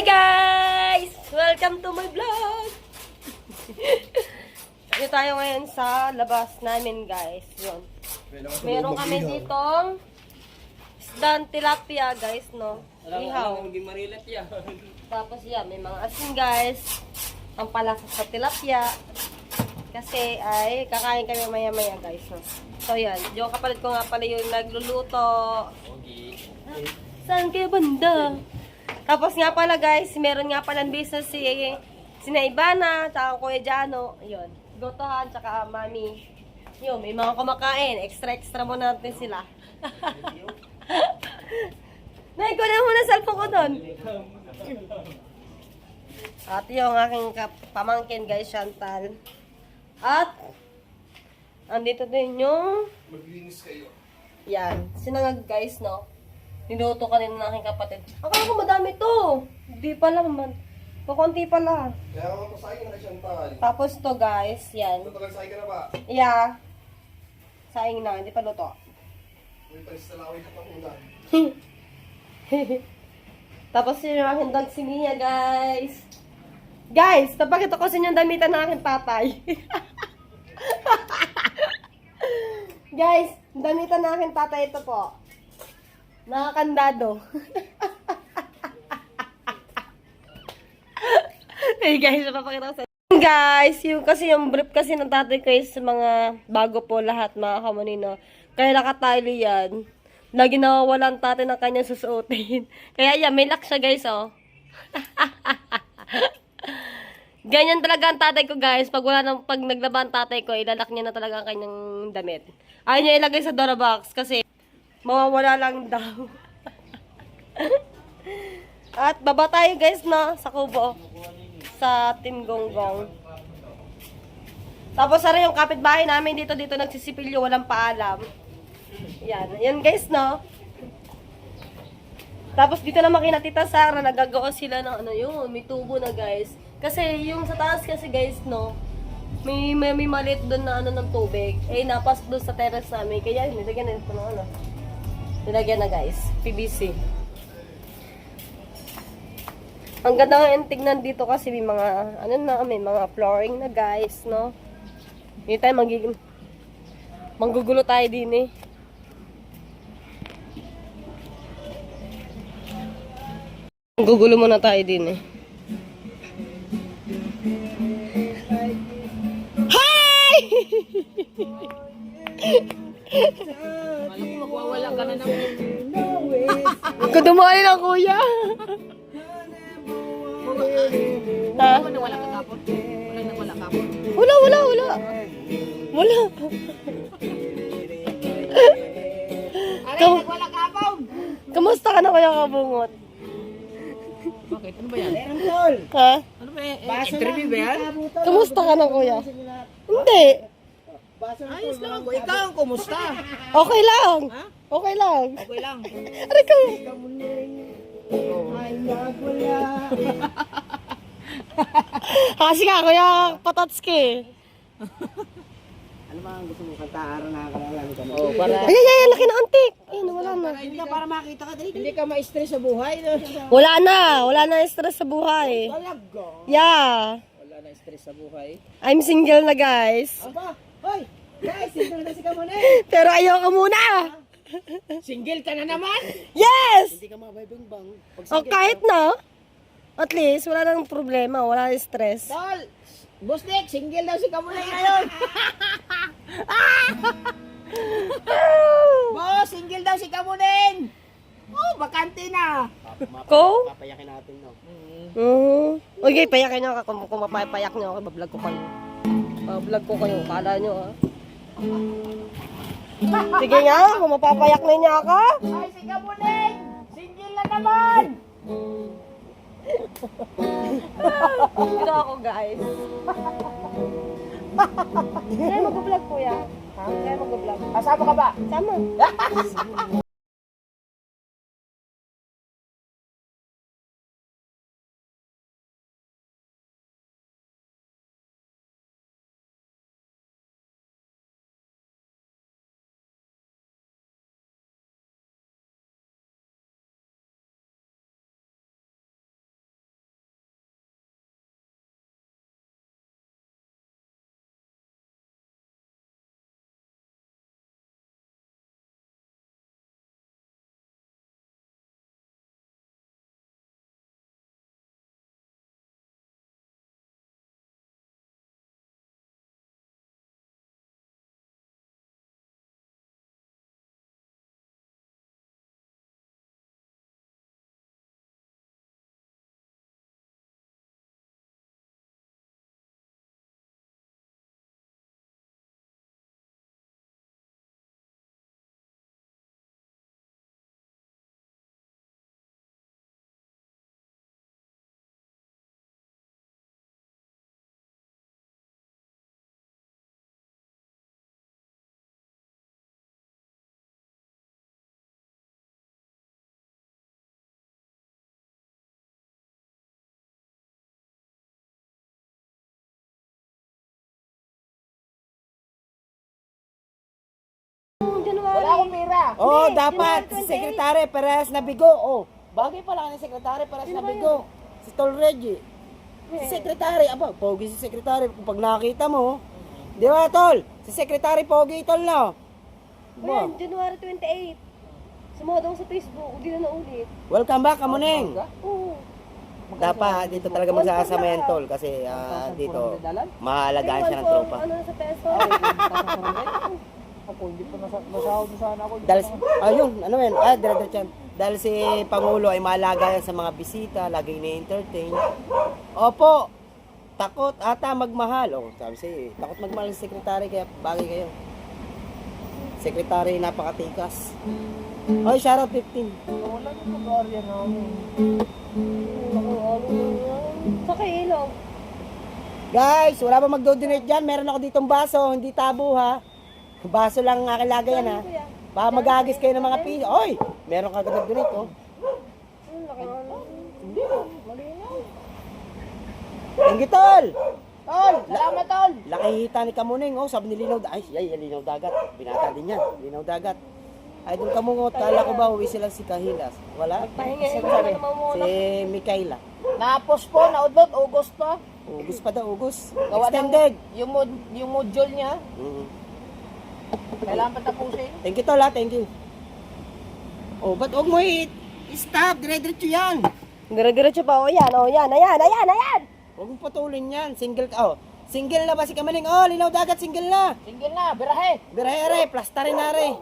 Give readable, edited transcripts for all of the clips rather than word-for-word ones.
Hi guys! Welcome to my vlog! Dito tayo ngayon sa labas namin guys. Yun. Meron kami ditong isdang tilapia guys, no? Ihaw. Tapos yan, may mga asin guys. Ang palasa sa tilapia. Kasi ay kakain kami maya-maya guys, no? So yan, yung kapalit ko nga pala yung nagluluto. Saan kayo banda? Tapos nga pala guys, meron nga pala business si Naibana, tsaka Kuya Jano. Yun, Gotohan, tsaka Mami. Yun, may mga kumakain. Extra mo natin sila. Nay, ko na muna cellphone ko doon. At yung aking pamangkin guys, Chantal. At, andito din yung... Maglinis kayo. Yan, sinangag guys, no? Niluto ka rin ng aking kapatid. Akala ko madami to. Hindi pala man. Kukunti pala. Kaya ako pasay na Chantal. Tapos to guys, yan. Tagal-say ka na ba? Yeah. Saing na, hindi pa luto. May palis na laway ka pakulan. Tapos yung aking dog si Mia, guys. Guys, napakita ko sa inyo ang damitan ng aking tatay. Guys, damitan ng aking tatay ito po. Nakakandado. Hey guys, napapakita ko sa inyo. Guys, kasi yung brief kasi ng tatay ko is mga bago po lahat mga kamunino. Kaya nakatali yan. Lagi nawawalan tatay ng kanyang susuotin. Kaya yan, may lock siya guys, oh. Ganyan talaga ang tatay ko guys. Pag naglaba ang tatay ko, ilalak niya na talaga ang kanyang damit. Ayaw niya ilagay sa Dorobox kasi mawawala lang daw. At baba tayo guys na sa kubo. Sa Team Gonggong. Tapos ara yung kapitbahay namin dito nagsisipilyo, walang paalam. Yan guys, no? Tapos dito naman kina Tita Sara, nagagawa sila ng ano yun, may tubo na guys. Kasi yung sa taas kasi guys, no, may maliit doon na ano ng tubig. Eh, napasok doon sa terrace namin. Kaya nilagyan na ito ng ano. Nilagyan na guys, PVC. Ang ganda nga yung tignan dito kasi may mga, ano na, may mga flooring na guys, no? Hindi tayo manggugulo tayo din eh. Manggugulo muna tayo din eh. Hi! Magwawala ka na naman. Kadumali ng kuya. Ha? Wala ka kapon. Wala kapon. Wala. Aray, wala kapon. Kamusta ka na kuya Kabungot? Bakit? Ano ba yan? Ha? Ano ba yan? Interview ba yan? Kamusta ka na kuya? Hindi. Ayos lang ako. Ikaw ang kumusta? Okay lang. Ha? Okay lang. Okay lang. Aray ka. Kasi ka kuya Patatski. Ano ba ang gusto mo kanta? Araw na nakakalalan ka mo. Oh, para Ay, laki na antik. Ay, wala na. Hindi ka para makita ka. Hindi ka ma-stress sa buhay. No? Wala na stress sa buhay. Talaga. Yeah. wala na stress sa buhay. I'm single na guys. Aba, hoy! Guys, single na si Kamone. Pero ayoko muna. Single ka na naman? Yes! Hindi ka mabaybang. O kahit na. At least, wala nang problema. Wala nang stress. Tol! Boss Nick, single daw si Kamone ngayon. Boss, single daw si Kamone. Oh, bakante na. Ko? Papayakin natin, no? Okay, payakin nyo ako. Kung mapapayak nyo ako, bablog ko kayo. Bablog ko kayo. Kala nyo, ha? Sige nga, kung mapapayak na niya ako. Ay, si Kamone! Single na naman! Dito ako, guys. Kaya mag-vlog po yan. Ha? Kaya mag-vlog. Kasama ka ba? Sama. Oh, Hindi, dapat January si 28. Secretary Perez na bigo. Oh, bagay pala ni Secretary Perez Sino na ba bigo. Si Tol Reggie. Si Secretary, aba, pogi si Secretary. Kung pag nakita mo, di ba, Tol? Si Secretary pogi, Tol, na. O yan, January 28. Sumod ako sa Facebook, hindi na naulit. Welcome back, Kamuning. Oo. Dapat dito talaga magsasama yan, Tol. Kasi dito, mahalagaan siya ng tropa. Ano sa peso? Ako, hindi pa nasahod sana ako. Dahil, ayun, ano yan, dire-diretso yan. Dahil si Pangulo ay mahalaga yan sa mga bisita, lagi ni-entertain. Opo, takot ata magmahal. O, sabi siya, takot magmahal si Secretary, kaya bagay kayo. Secretary, napakatikas. Oy, shoutout 15. Wala yung mag-aarya namin. Sa kay ilog. Guys, wala ba magdo-donate dyan? Meron ako ditong baso, hindi tabo ha. Baso lang ang aking lagay yan ha. Baka magagis kayo ng mga piso. Oy, meron ka agad nag-donate oh. Hindi, malinaw. Thank you, Tol! Tol, salamat tol. Laki hita ni Kamuning, oh, sabi ni Linaw, ay, Linaw Dagat. Binata din yan, Linaw Dagat. Idol Kamungot, kala ko ba uwi sila si Kahilas? Wala? Pahinga mo na naman muna. Si Mikaela. Napos po, naudot, August pa. Ugos pa daw, ugos. Gawa ng- Extended. Yung module niya, Mhm. kailangan patapusin. Thank you, Tol, ha, thank you. Oh, ba't huwag mo i-stop? Dire-diretso yan. Dire-diretso pa, o yan, ayan. Huwag mong patulin yan. Single ka, oh. Single na ba si Kamuning? Oh, Linaw Dagat, single na. Single na, birahe. Birahe-are, plastarin na re.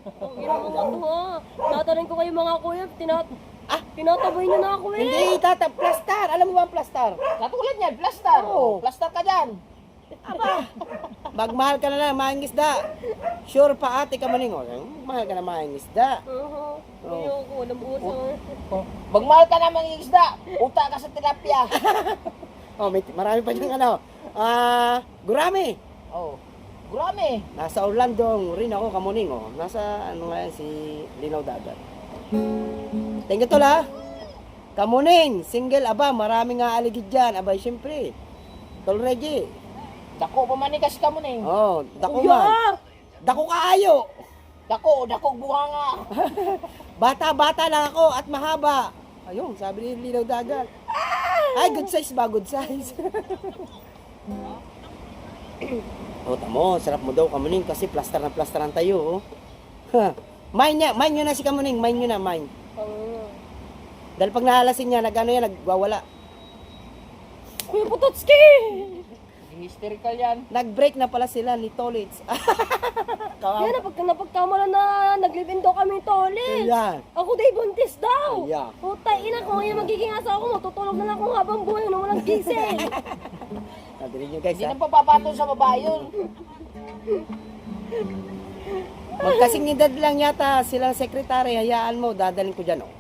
Ang ginawa ko ha. Tatarin ko kayo mga kuya, tinataboy niyo na ako eh. Hindi, plastar. Alam mo ba ang plastar? Katulad niyan, plaster. Oo. Plaster ka dyan. Magmahal ka na lang, mahing isda. Sure pa ate Kamuning, oh. Mahal ka na mahing isda. Oo. Ayoko, walang usang. Magmahal ka naman ng isda. Uta ka sa tilapia. Oh, marami pa diyang ano. Gurami. Oh, gurami. Nasa Orlando rin ako, Kamuning, oh. Nasa, ano nga yan, si Linaw Dagat. Thank you, Tol, ha. Kamuning, single, aba, marami nga aligid dyan. Aba, syempre. Tol Reggie. Dako pamanikas ka mo na Oh, dako man. Dako kaayo. Dako buha nga. Bata-bata lang ako at mahaba. Ayun, sabi ni Linaw Dagat. Ay, good size ba? Good size. O, tamo, sarap mo daw, Kamuning, kasi plaster na plasteran tayo, oh. Mine nyo na si Kamuning, mine nyo na, mine. Dahil pag nahalasin niya, nag-ano yan, nagwawala. Kuya Putotski! Hysterical yan. Nag-break na pala sila ni Tolits. Yan, napagkamala na nag-live-in daw kami toilet. Ayan. Ako day buntis daw. Ayan. Putay ina, kung ngayon magiging asawa ko, matutulog na lang ako habang buhay na walang gising. Nadirin nyo guys, Hindi ha. na papapato sa babae yun. Magkasing edad lang yata sila sekretary, hayaan mo, dadalhin ko dyan, oh.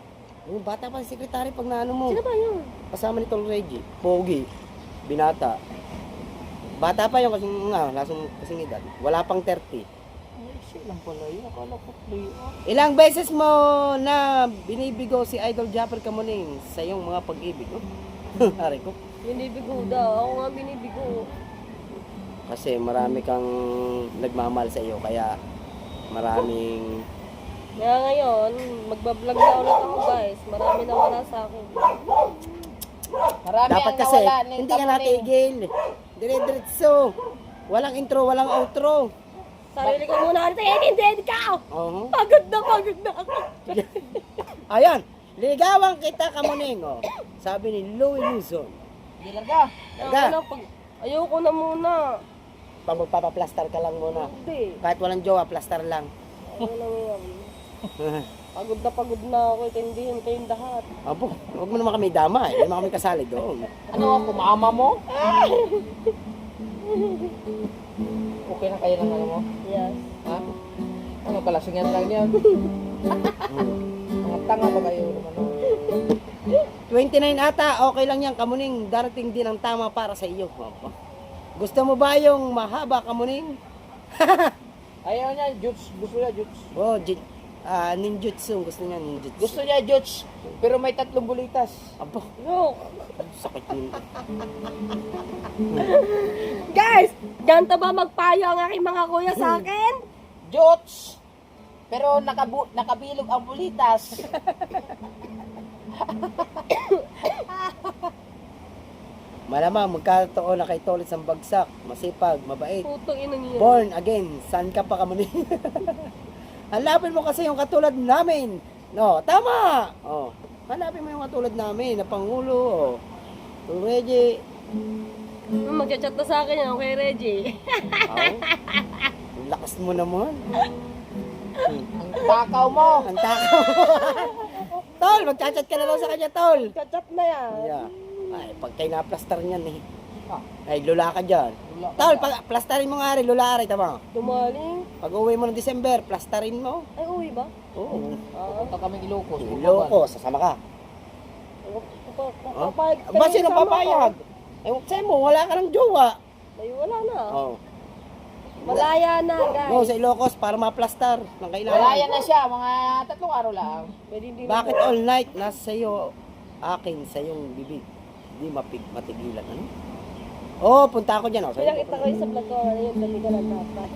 Yung bata pa si sekretary pag naano mo. Sino ba yun? Kasama ni Tol Reggie. Pogi. Binata. Bata pa yung kasing edad. Wala pang 30. Lang pala yun. Akala ko play off. Ilang beses mo na binibigo si Idol Japper Kamuning sa iyong mga pag-ibig, oh? Ari ko. Binibigo daw. Ako nga binibigo. Kasi marami kang nagmamahal sa iyo, kaya maraming... Kaya ngayon, magbablog na ulit ako guys. Marami na wala sa akin. Marami Dapat ang kasi, nawala ni hindi ka Kamuning. natigil. Dire-diretso. Walang intro, walang outro. Sarili ko muna ulit. Hindi ka! Oo. Pagod na ako. Ayan, ligawan kita Kamuning, oh. Sabi ni Louie Luzon. Dilar ka. Ayoko na muna. Pag magpapaplastar ka lang muna. Hindi. Kahit walang jowa, plastar lang. Ayoko na yan. Pagod na ako. Itindihin kayong lahat. Apo, huwag mo naman kami dama, eh. Hindi naman kami kasali doon. Ano ako, mama mo? Okay na kayo ng ano mo? Yes. Ha? Ano, kalasingan lang yan. Mga tanga ba kayo naman? 29 ata, okay lang yan, Kamuning. Darating din ang tama para sa iyo. Opo. Gusto mo ba yung mahaba, Kamuning? Ayaw niya, Juts. Gusto niya, Juts. Oh, ninjutsu. Gusto niya ninjutsu. Gusto niya, Juts. Pero may 3 bulitas. Apo, No. sakit yun. Guys, ganito ba magpayo ang aking mga kuya sa akin? Juts! Pero nakabilog ang bulitas. Malamang magkatotoo na kay Tolit ang bagsak, masipag, mabait. Putong ina niya. Born again, saan ka pa kamunin? Hanapin mo kasi yung katulad namin. No, tama. Oh, hanapin mo yung katulad namin na Pangulo. Kung Reggie. Magchat-chat na sa akin yan, kay Reggie. Oh, ang lakas mo naman. Ang takaw mo. Ang takaw mo. Tol, magchat-chat ka na lang sa kanya, Tol. Chat-chat na yan. Yeah. Ay, pag kayo na-plaster niyan eh. Ay, lula ka dyan. Tol, plasterin mo nga rin, lula ka rin, tama? Tumaling. Pag uwi mo ng December, plasterin mo. Ay, uwi ba? Oo. Punta kami Ilocos. Loko, sasama ka. Papayag. Ba, sino papayag? Eh, sa'yo mo, wala ka ng jowa. Ay, wala na. Oo. Malaya na, guys. Go sa Ilocos para ma-plaster ng kailangan. Wala yan na siya, mga 3 araw lang. Pwede hindi Bakit all night? Nasa sa'yo, akin, sa iyong bibig. Hindi matigilan, ano? Oo, punta ako dyan. Oh. Pinakita ko yung sa vlog ko, ano yung dami ka ng tatay.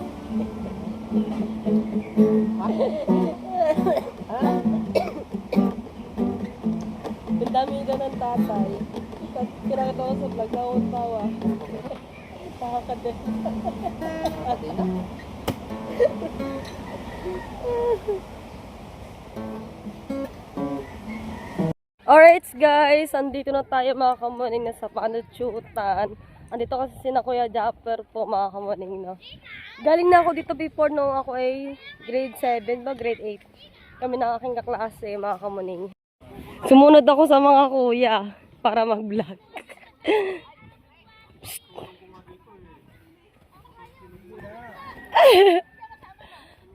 Yung dami ka ng tatay. Pinakita ko sa vlog, tawa. Tawa ka din. Alright guys, andito na tayo mga kamuning na sa panuchutan. Andito kasi sina Kuya Japper po mga kamuning, no. Galing na ako dito before nung ako ay grade 7 ba, grade 8. Kami na aking kaklase mga kamuning. Sumunod ako sa mga kuya para mag-vlog.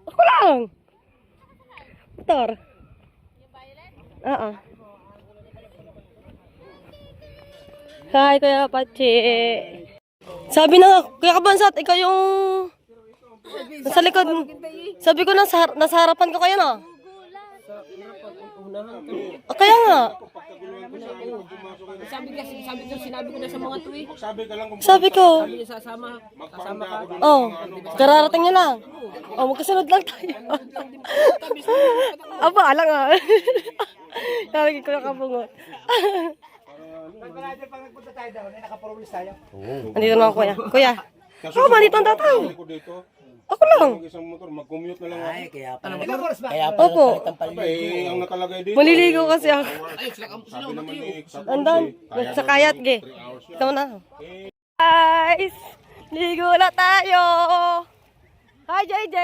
Ako lang! Motor. Hi, Kuya Pachi. Sabi na nga, Kuya Kabansat, ikaw yung nasa likod. Sabi ko, nasa harapan ko kayo na. Kaya nga. Sinabi ko na sa mga tuwi. Sabi ko. Sasama ka. Oh, kararating niya lang. Oh, magkasunod lang tayo. Aba, alang nga. Sabi ko yung kabungot. Andito na ako, kuya. Kuya. Ako ba, dito ang tatay. Ako lang. Isang motor, mag-commute na lang ako. Ay, kaya pa. Opo. Eh, ang nakalagay dito. Maliligo kasi ako. Sabi naman ni Andan, sa kayat, ge. Ito na. Guys, ligo na tayo. Hi, JJ.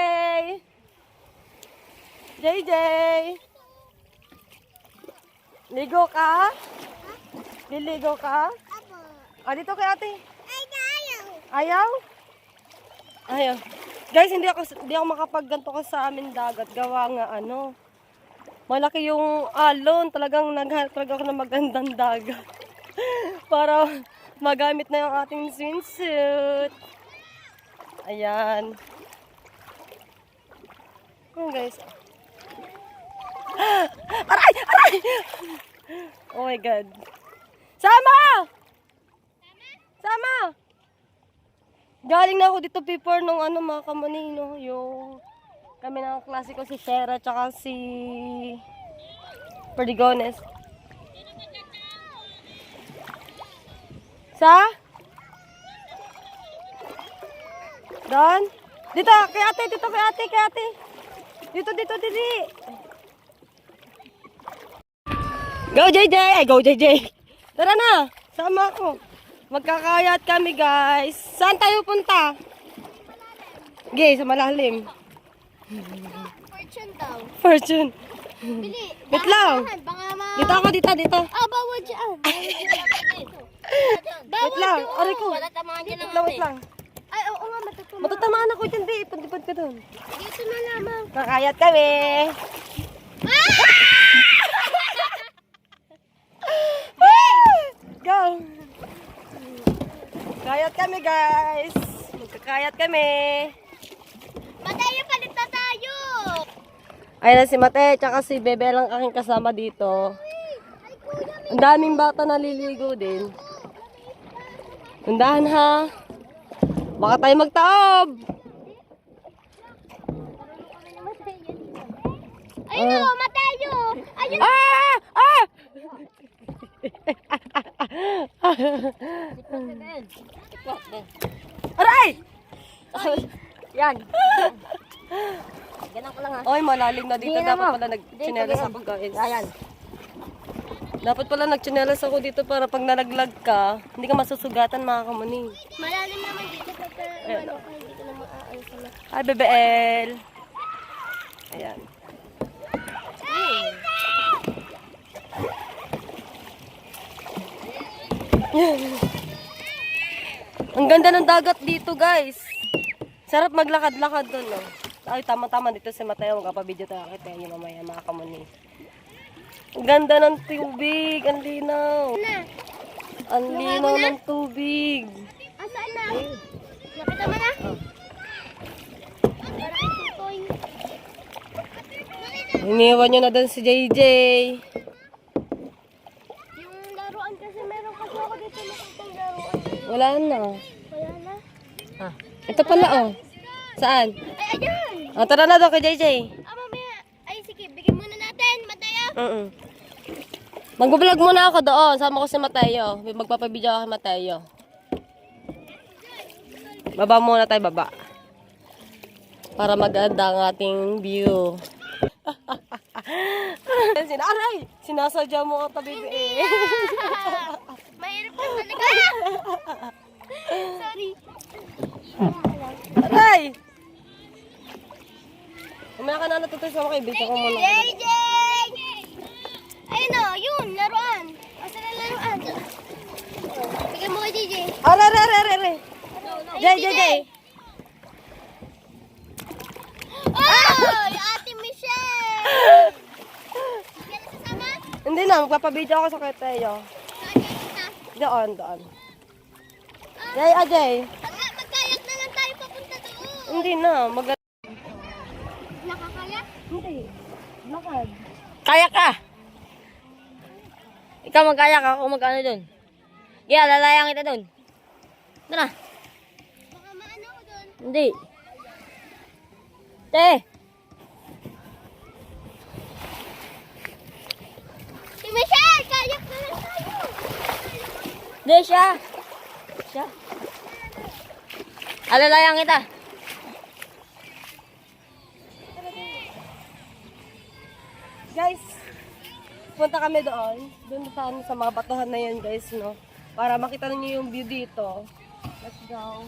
JJ. Ligo ka? Liligo ka? Ah, dito kay ate. Ayaw? Ayaw. Guys, hindi ako makapagganto kasi sa amin dagat. Gawa nga ano. Malaki yung alon. Talagang naghanap talaga ako ng magandang dagat. Para magamit na yung ating swimsuit. Ayan. Ayan guys. Aray! Aray! Oh my God. Sama! Sama! Galing na ako dito before nung ano mga kamanino. Yung kami ng klase ko si Shera tsaka si Perdigones. Sa? Doon? Dito, kay ate, dito kay ate, kay ate. Dito, didi. Go JJ! Ay, go JJ! Tara na! Sama ako. Magkakayat kami guys. Saan tayo punta? Okay, sa malalim. Fortune daw. Fortune. Bili. Wait lang. Baka Dito ako, dito. Ah, bawal dyan. Wait lang. Aray ko. Wala tamaan dyan Wait lang. Ay, oo nga, matutuma. Matatamaan ako dyan, di. Ipad ka doon. Dito na lamang. Kakayat kami. Go. Kayat kami guys. Magkakayat kami. Matayo, palit na tayo. Ayun na si Mate, tsaka si Bebe lang aking kasama dito. Ang daming bata naliligo din. Tundahan ha. Baka tayo magtaob. Ayun o, Mateo. Ayun. Ah! Ah! Aray! Yan. Ganun ko lang ha. Oy, malalim na dito. Tingnan Dapat mo. pala nagtsinelas Dito, ako, guys. Ayan. Dapat pala nagtsinelas ako dito para pag nalaglag ka, hindi ka masusugatan, mga kamuning. Malalim naman dito sa ano, hindi ko na maaano sa mga. Hi, Bebel! Ayan. Ang ganda ng dagat dito, guys. Sarap maglakad-lakad doon, no? Ay, tama-tama dito si Mateo. Magpapabideo tayo kita yun mamaya, mga kamuning. Ang ganda ng tubig. Ang linaw. Na. Ang linaw ng tubig. Asaan na? Nakita mo na? Parang tutoy. Iniwan nyo na doon si JJ. Yung laruan kasi meron kasi ako dito nakitang laruan. Wala na. Wala na. Ito pala, oh. Saan? Ay, ayan! Oh, tara na doon kay JJ. Mamaya. Ay, sige, bigyan muna natin, Mateo. Mag-vlog muna ako doon. Sama ko si Mateo. Magpapabideo ako kay Mateo. Baba muna tayo, baba. Para maganda ang ating view. Aray! Sinasadya mo ka, baby. Mahirap ka talaga. Sorry. Aray! Umaya ka na natutoy sa mga kaibigan ko muna. JJ! Ayun o, yun, laruan. Asa na laruan? Bigyan mo kay JJ. Aray! JJ! Oh! Yung ate Michelle! Yan ang sasama? Hindi na, magpapabideo ako sa kay Teo. Saan yan kita? Doon. Jay, Ajay. Magkayak na lang tayo papunta doon. Hindi na, Nakakaya? Hindi. Lakad. Kaya ka. Ikaw magkaya ka, ako mag-ano dun. Yeah, lalayang kita dun. Ito na. Baka maano ko doon. Hindi. Te. Si Michelle! Kayak na lang tayo! Hindi siya. Siya. Alalayang kita. Guys, punta kami doon. Doon sa mga batuhan na yan, guys, no? Para makita niyo yung view dito. Let's go.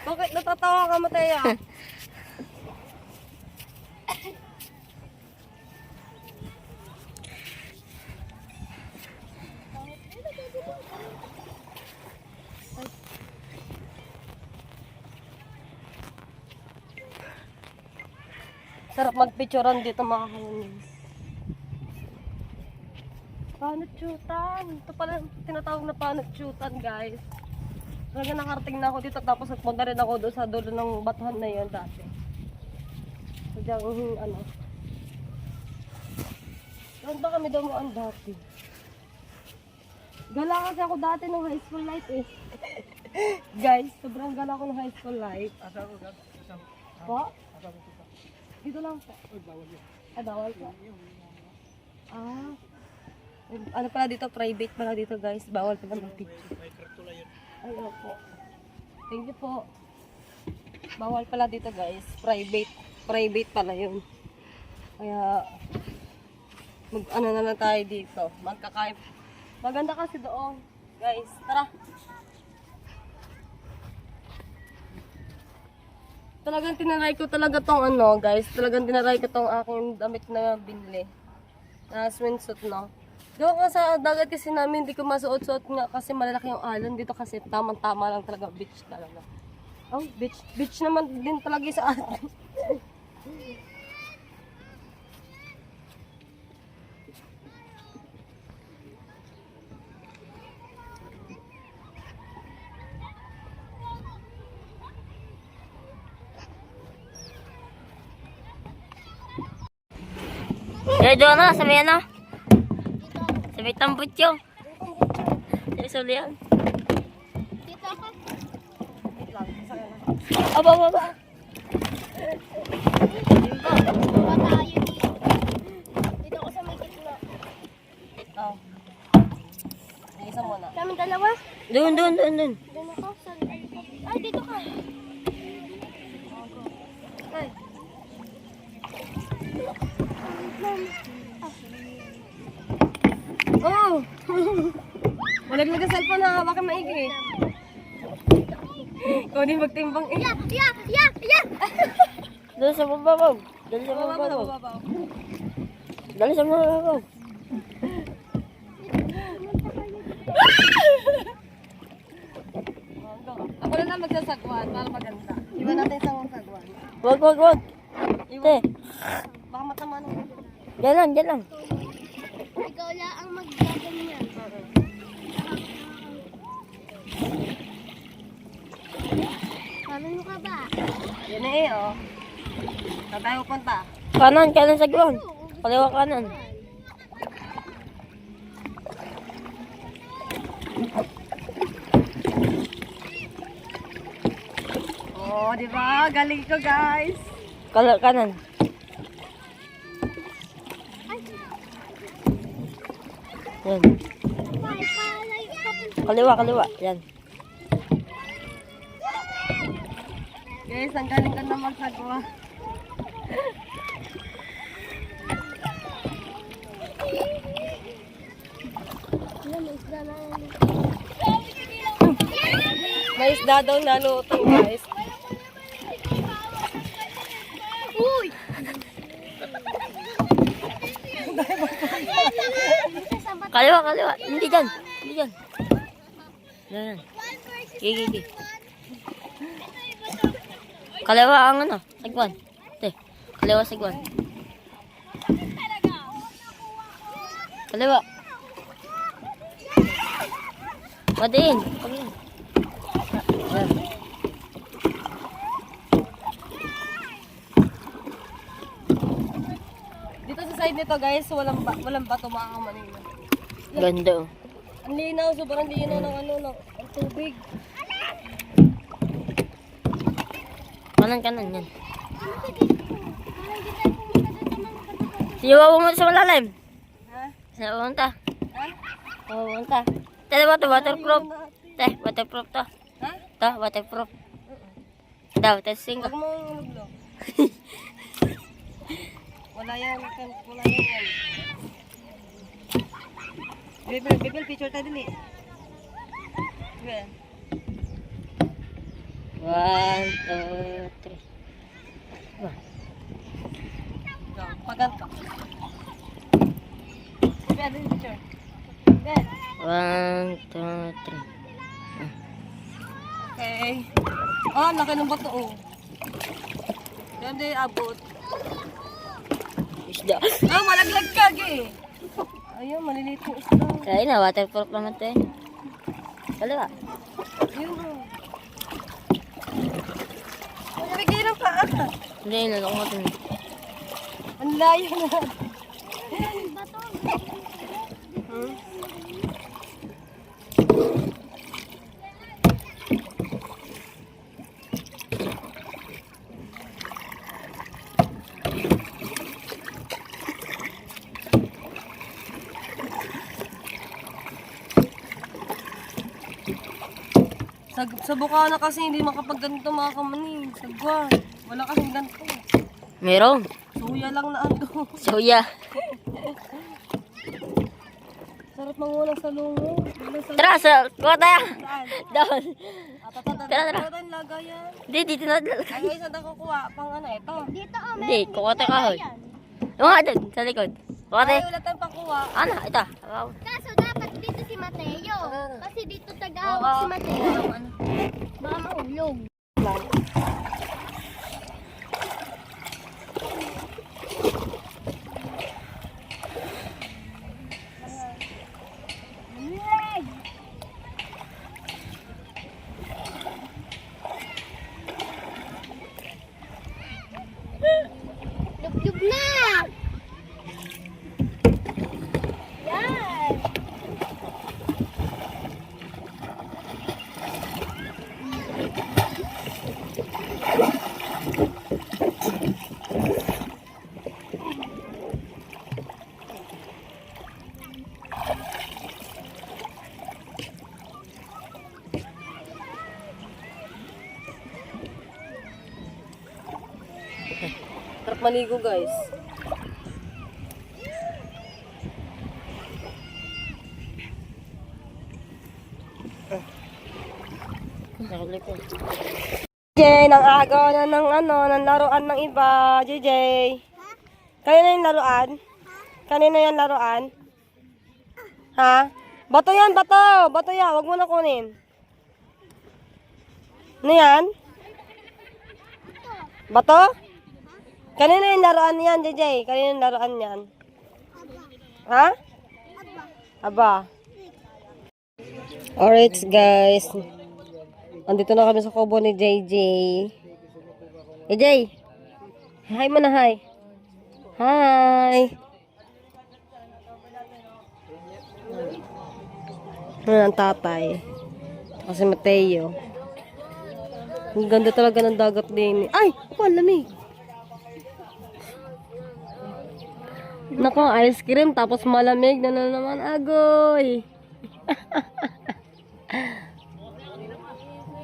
Bakit natatawa ka, Mateo? Sarap magpicturean dito, mga kamunin. Panutsutan. Ito pala tinatawag na panutsutan, guys. Talaga nakarating na ako dito, tapos nagpunta rin ako doon sa dulo ng batuhan na yun dati. Sadyang, ano. Doon ba kami dumaan dati? Gala kasi ako dati ng high school life eh. Guys, sobrang gala ko ng high school life. Po? Dito lang po. Ah, bawal po. Ah. Ano pala dito? Private pala dito, guys. Bawal pala mag-picture. Ay, opo. Thank you po. Bawal pala dito, guys. Private. Private pala yun. Kaya, ano na lang tayo dito. Magkakaip. Maganda kasi doon. Guys, tara. Talagang tinaray ko talaga tong ano, guys. Talagang tinaray ko tong aking damit na binili. Na swimsuit, no. Doon ka sa dagat kasi namin, hindi ko masuot-suot nga kasi malalaki yung alon dito kasi tamang-tama lang talaga, beach talaga. Oh, beach naman din talaga sa atin. Kaya doon na, sa may ano? Sa may tambutyo. Sa sulihan. Dito ako. Aba. Baba tayo dito. Dito ako sa may gitna. Oh. Isa muna. Kami dalawa. Doon. Doon ako. Ay, dito ka. Ay. Oh! Malaglag ang cellphone na hawakan maigi. Ikaw din magtimbang eh. Yeah! Doon sa mababaw. Doon sa mababaw. Doon sa mababaw. Ako na lang magsasagwan para maganda. Iba natin sa mga sagwan. Wag. Te, Baka matama ng dyan lang. Ikaw lang ang maggaganyan. Paano ka ba? Yan eh oh. Saan tayo punta? Kanan sa ground. Kaliwa kanan. Oh, di ba? Galing ko guys. Kanan. Yan. Kaliwa. Yan. Guys, ang galing ko na magsagwa. May isda daw nalutong guys. Uy! Kaliwa. Hindi dyan. Yan. Gigi. Kaliwa ang ano, sagwan. Te, kaliwa sagwan. Kaliwa. Padiin. Yan. Dito sa side nito guys, walang bato makakamanina. Ganda oh. Ang linaw, sobrang linaw ng ng tubig. Kanan yan. Siyawa mo sa malalim. Ha? Siyawa mo ta. Ha? Siyawa mo ta. Tala ba ito? Waterproof. Waterproof to. Ha? Waterproof. Daw, testing Huwag ko. mo ulog. Wala yan yan. Bibel, picture tayo din eh. Bibel. 1, 2, 3. Paganto. Bibel, din picture. Bibel. 1, 2, 3. Okay. Ah, laki ng bato oh. Yan din abot. Isda. Ah, malaglag kag eh. Ayun, maliliit yung isda. Kaya na, waterproof naman ito eh. Kaliwa. Yun oh. Nabigay ng paa. Hindi, naloko ko ito. Ang layo na. Sa Bukana kasi hindi makapagganito mga kamanin. Sagwa. Wala kasing ganito. Meron. Suya lang na ando. Soya. Sarap mangulang sa lungo. Tara, kuha tayo. Doon. Tara. Lagayan. Hindi, dito na. Ay, may isang kukuha. Pang ano, ito. Dito Hindi, kuha tayo kahoy. Yung nga doon, sa likod. Kuha tayo. Ay, wala tayong pangkuha. Ano, ito. Kaso dapat dito si Mateo. Kasi dito tagahawak si Mateo. Baka mahulog. Lub-lub na! Sarap maligo guys. JJ, nang agaw na ng ng laruan ng iba. JJ. Kanina yung laruan? Kanina yung laruan? Ha? Bato yan, bato! Bato yan, wag mo na kunin. Ano yan? Bato? Kanina yung laruan yan, JJ. Kanina yung laruan yan. Ha? Aba. Alright guys. Andito na kami sa kubo ni JJ. JJ. Hi mo na, hi. Hi. Ano ang tatay? Kasi Mateo. Ang ganda talaga ng dagat din. Ay! Ako, ang lamig. Nako, ice cream tapos malamig na naman. Agoy!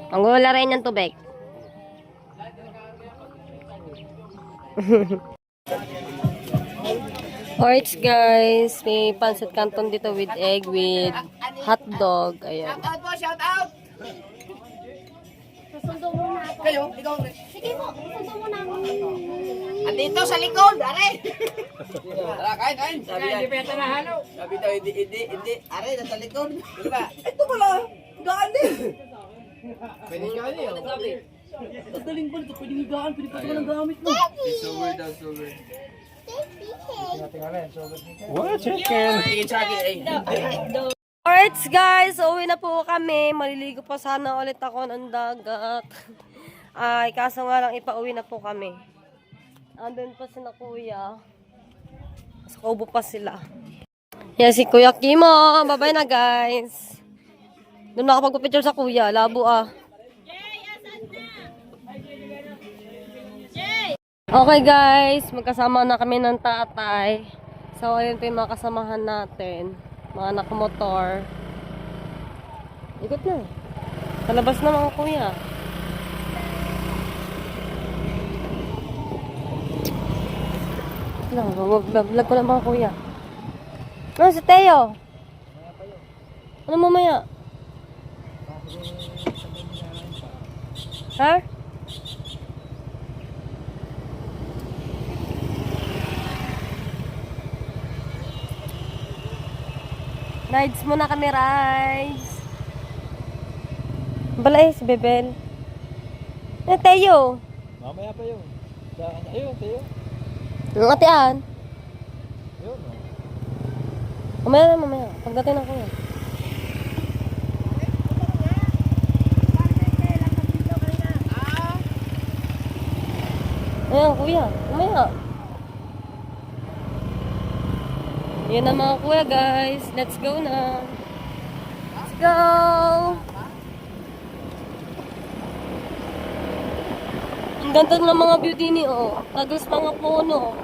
Ang wala rin yung tubig. Alright guys, may pancit canton dito with egg with hot dog. Ayan. Shout out po, shout out! Susundo muna ako. Kayo, ikaw. Sige po, susundo muna ako. Andito sa likod, are! Tara, kain. Sabi yan. Hindi pa nahalo. Sabi daw, hindi. Are, nasa likod. Diba? Ito pala, gaan din. Pwede gaan din. Ano sabi? Tataling pa nito, pwedeng gaan, pwede pa ng gamit mo. What? Chicken. Tingin sa akin, eh. Alright guys, uwi na po kami. Maliligo pa sana ulit ako ng dagat. Ay, kaso nga lang ipauwi na po kami. Andun pa sila kuya. Sa kubo pa sila. Yan si Kuya Kimo. Bye-bye na guys. Doon nakapagpapicture sa kuya. Labo ah. Okay guys, magkasama na kami ng tatay. So ayun po yung mga kasamahan natin. Mga nakamotor. Ikot na. Palabas na mga kuya. Vlog ko lang mga kuya. Ano si Teo? Ano mamaya? Ha? Rides muna kami, rides. Balay, si Bebel. Eh, Teo. Mamaya pa yun. Ayun, Teo. Ang atian. Ayun. Mamaya. Pagdating na kuya. Ayan, kuya. Mamaya. Yan na mga kuya, guys. Let's go na. Let's go! Ang ganda ng mga beauty ni, oh. Tagas mga puno.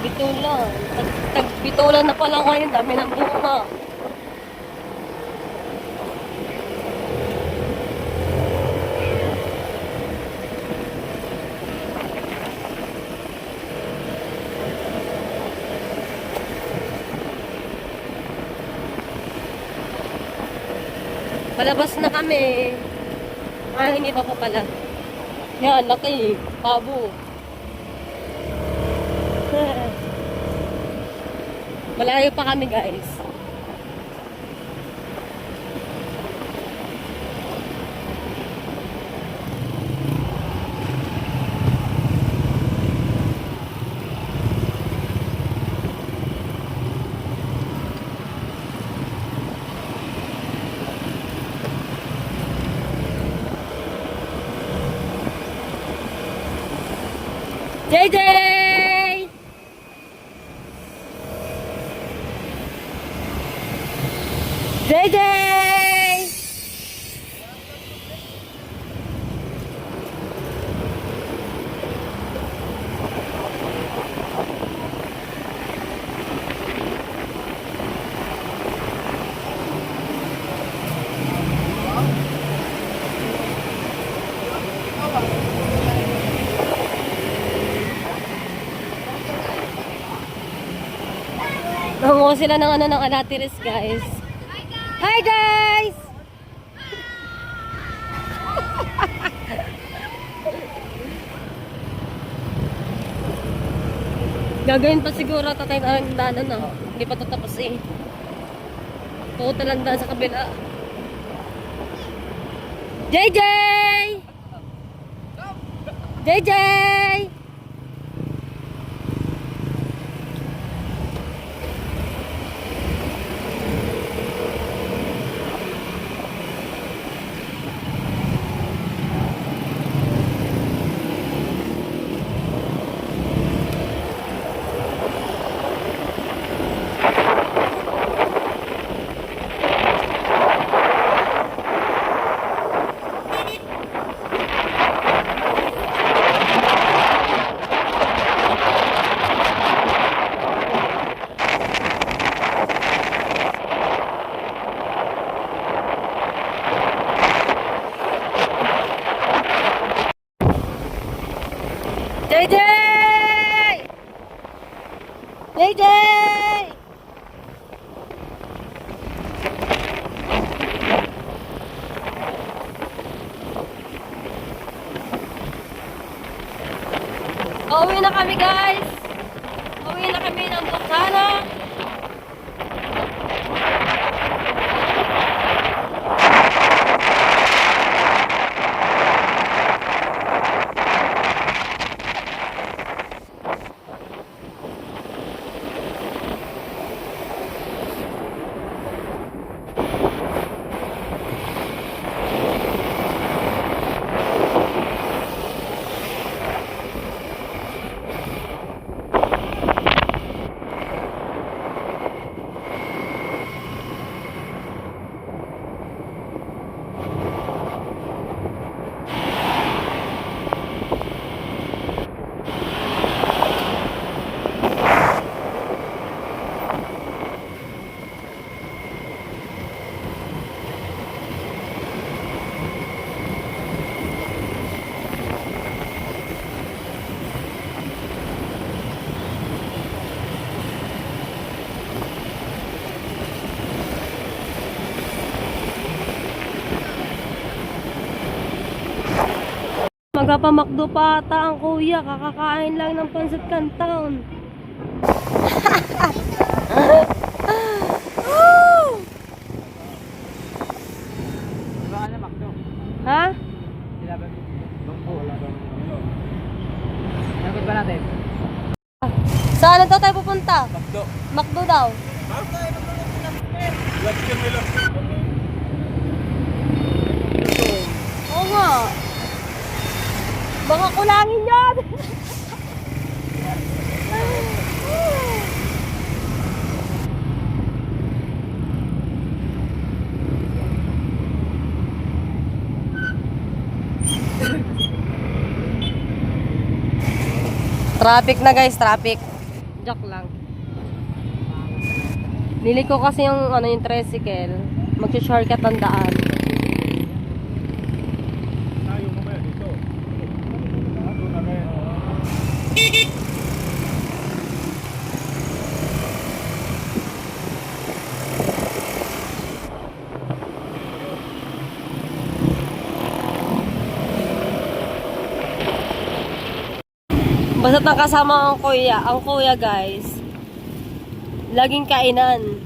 Bitulan. Bitulan na pala ngayon. Dami ng bunga. Palabas na kami. Ah, hindi pa pala. Yan, laki. Pabo. Malayo pa kami, guys. JJ! sila ng ng alatiris, guys. Hi, guys! Gagawin pa siguro tatay ng danan na. Hindi pa tatapos eh. Total ang daan sa kabila. JJ! JJ! JJ! JJ! Uwi na kami, guys! Uwi na kami ng Bukana! Magpapamakdo pa ata ang kuya, kakakain lang ng pancit canton. Ha? Nagod ba natin? Saan na daw tayo pupunta? Makdo. Makdo daw. Last year nila. Oo nga. Baka kulangin yan. Traffic na, guys, traffic. Joke lang. Niliko kasi yung yung tricycle. Mag-shortcut ang daan. Tayo mamaya dito. Doon na rin. Basta ang kasama ang kuya guys, laging kainan.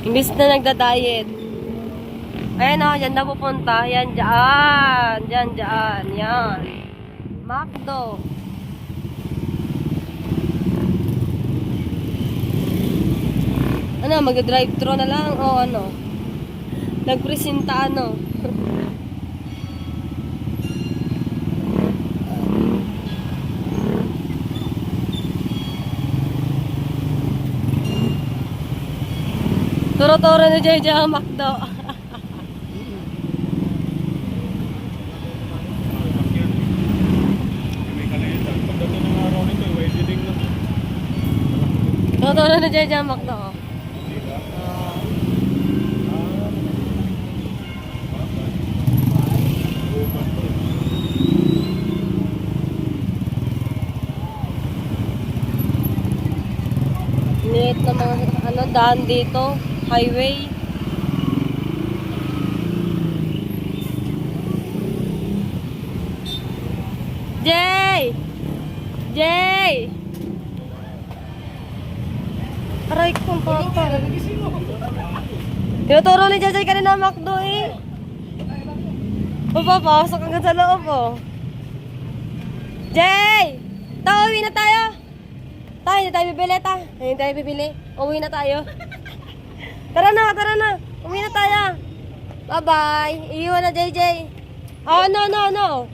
Imbis na nagda-diet. Ayan o, dyan na pupunta. Yan, dyan. Dyan. Yan. Makdo. Ano, mag-drive-thru na lang o ano? Nagpresenta ano? Turo-turo na dyan ang Makdo. May kalitan. Pagdating ng araw nito, wedding na. Turo-turo na dyan ang Makdo. ng mga daan dito, highway. Jay! Jay! Aray ko, papa. Tinuturo ni Jay kanina McDo eh. O, papasok hanggang sa loob, oh. Jay! Uwi na tayo. Hindi tayo bibili, Hindi tayo bibili. Uwi na tayo. Tara na. Uwi na tayo. Bye-bye. Iiwan na, JJ. Oh, no.